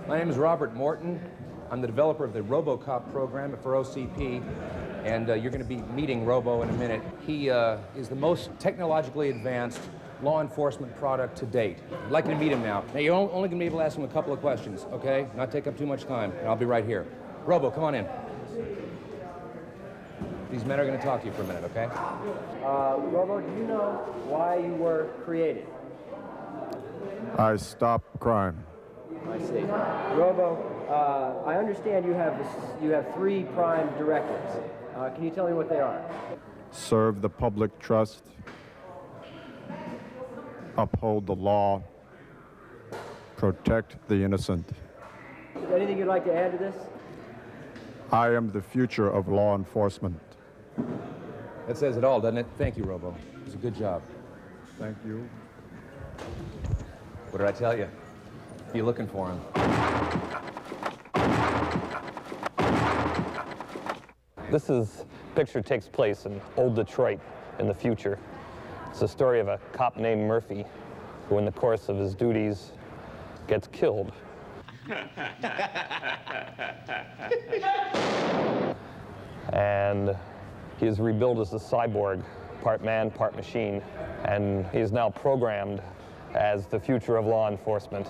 My name is Robert Morton. I'm the developer of the Robocop program for OCP, and you're going to be meeting Robo in a minute. He is the most technologically advanced law enforcement product to date. I'd like you to meet him now. Now, you're only going to be able to ask him a couple of questions, okay? Not take up too much time, and I'll be right here. Robo, come on in. These men are going to talk to you for a minute, okay? Robo, do you know why you were created? I stop crime. I see. Robo, I understand you have 3 prime directives. Can you tell me what they are? Serve the public trust. Uphold the law. Protect the innocent. Anything you'd like to add to this? I am the future of law enforcement. That says it all, doesn't it? Thank you, Robo. It was a good job. Thank you. What did I tell you? Be looking for him. This picture takes place in old Detroit in the future. It's the story of a cop named Murphy who in the course of his duties gets killed. And he is rebuilt as a cyborg, part man, part machine, and he is now programmed as the future of law enforcement.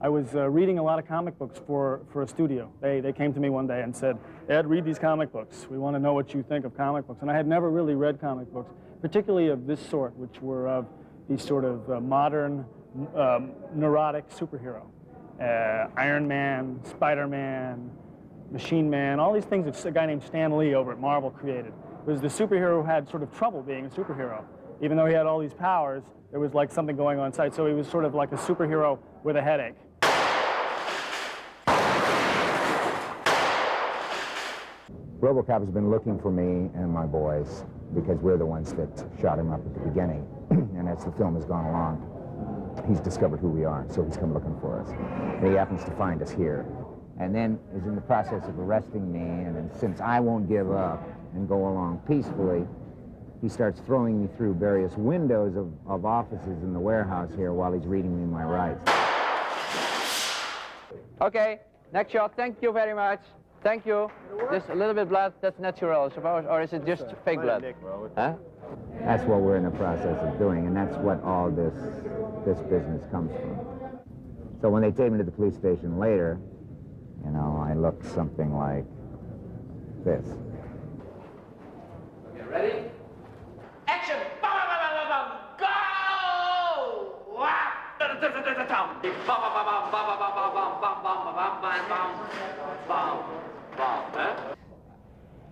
I was reading a lot of comic books for a studio. They came to me one day and said, Ed, read these comic books. We want to know what you think of comic books. And I had never really read comic books, particularly of this sort, which were of these sort of modern, neurotic superhero. Iron Man, Spider-Man, Machine Man, all these things that a guy named Stan Lee over at Marvel created. It was the superhero who had sort of trouble being a superhero. Even though he had all these powers, there was like something going on inside. So he was sort of like a superhero with a headache. Robocop has been looking for me and my boys because we're the ones that shot him up at the beginning. And as the film has gone along, he's discovered who we are, so he's come looking for us. And he happens to find us here. And then is in the process of arresting me, and then since I won't give up and go along peacefully, he starts throwing me through various windows of offices in the warehouse here while he's reading me my rights. Okay, next shot. Thank you very much. Thank you. Just a little bit blood, that's natural, I suppose, or is it just fake blood? Huh? That's what we're in the process of doing, and that's what all this business comes from. So when they take me to the police station later, you know, I look something like this. Okay, ready? Action!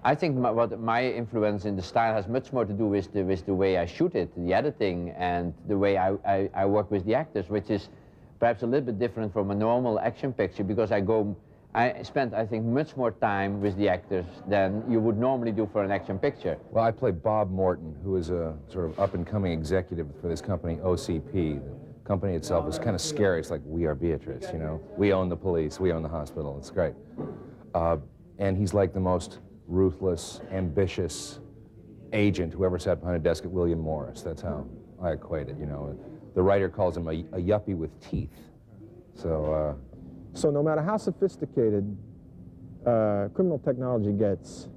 I think what my influence in the style has much more to do with the way I shoot it, the editing, and the way I work with the actors, which is perhaps a little bit different from a normal action picture, because I spent, I think, much more time with the actors than you would normally do for an action picture. Well, I play Bob Morton, who is a sort of up-and-coming executive for this company, OCP. The company itself is kind of scary. It's like, we are Beatrice, you know? We own the police, we own the hospital. It's great. And he's like the most ruthless, ambitious agent who ever sat behind a desk at William Morris. That's how I equate it, you know? The writer calls him a yuppie with teeth. So no matter how sophisticated criminal technology gets,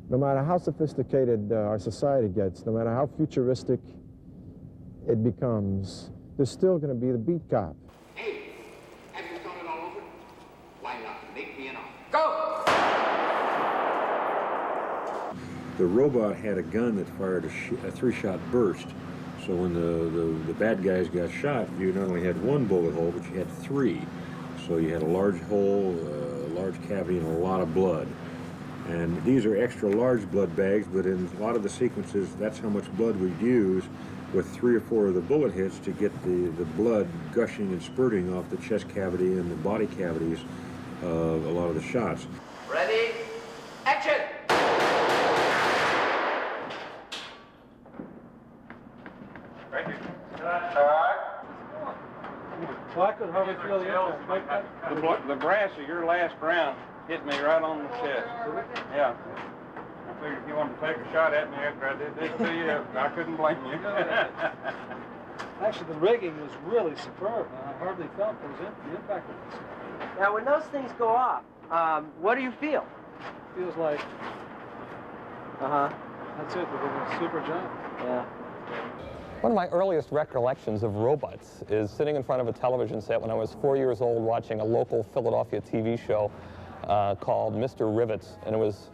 no matter how sophisticated our society gets, no matter how futuristic it becomes, there's still going to be the beat cop. Hey, have you thought it all over? Why not? Make me an offer. Go! The robot had a gun that fired a 3-shot burst. So when the bad guys got shot, you not only had 1 bullet hole, but you had 3. So you had a large hole, a large cavity, and a lot of blood. And these are extra large blood bags, but in a lot of the sequences, that's how much blood we'd use with 3 or 4 of the bullet hits to get the blood gushing and spurting off the chest cavity and the body cavities of a lot of the shots. Ready? Action! Right here. Well, I could hardly feel the The brass of your last round hit me right on the chest. Yeah. I figured if you wanted to take a shot at me after I did this to you, I couldn't blame you. Actually, the rigging was really superb. I hardly felt the impact of this. Now, when those things go off, what do you feel? Feels like, that's it, we're doing a super jump. Yeah. One of my earliest recollections of robots is sitting in front of a television set when I was 4 years old watching a local Philadelphia TV show called Mr. Rivets, and it was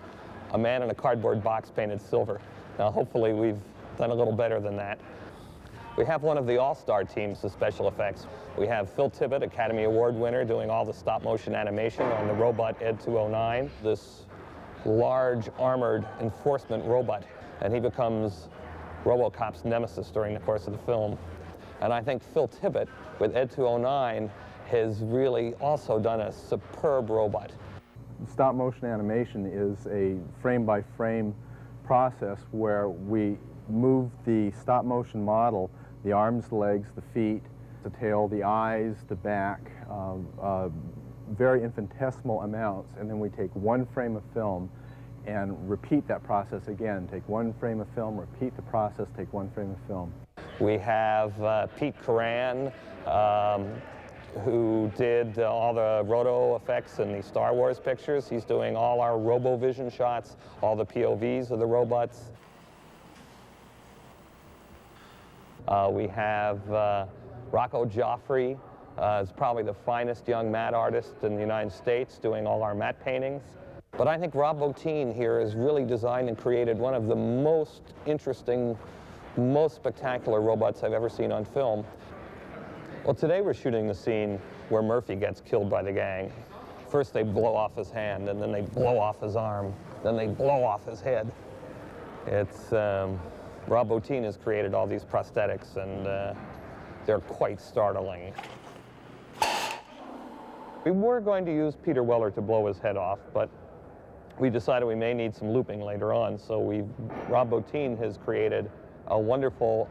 a man in a cardboard box painted silver. Now, hopefully we've done a little better than that. We have one of the all-star teams of special effects. We have Phil Tippett, Academy Award winner, doing all the stop-motion animation on the robot Ed 209, this large armored enforcement robot, and he becomes Robocop's nemesis during the course of the film. And I think Phil Tippett, with Ed 209, has really also done a superb robot. Stop motion animation is a frame-by-frame process where we move the stop motion model, the arms, the legs, the feet, the tail, the eyes, the back, very infinitesimal amounts, and then we take one frame of film and repeat that process again. Take one frame of film, repeat the process, take one frame of film. We have Pete Coran, who did all the roto effects in the Star Wars pictures. He's doing all our RoboVision shots, all the POVs of the robots. We have Rocco Joffrey, is probably the finest young matte artist in the United States, doing all our matte paintings. But I think Rob Bottin here has really designed and created one of the most interesting, most spectacular robots I've ever seen on film. Well, today we're shooting the scene where Murphy gets killed by the gang. First they blow off his hand, and then they blow off his arm, then they blow off his head. It's, Rob Bottin has created all these prosthetics, and they're quite startling. We were going to use Peter Weller to blow his head off, but we decided we may need some looping later on, so Rob Bottin has created a wonderful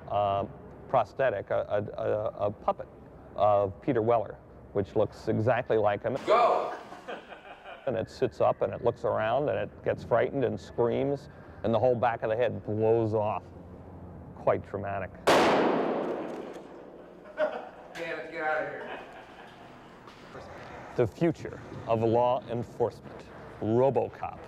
prosthetic, a puppet of Peter Weller, which looks exactly like him. Go! And it sits up and it looks around and it gets frightened and screams, and the whole back of the head blows off. Quite traumatic. Get out of here. The future of law enforcement. Robocop.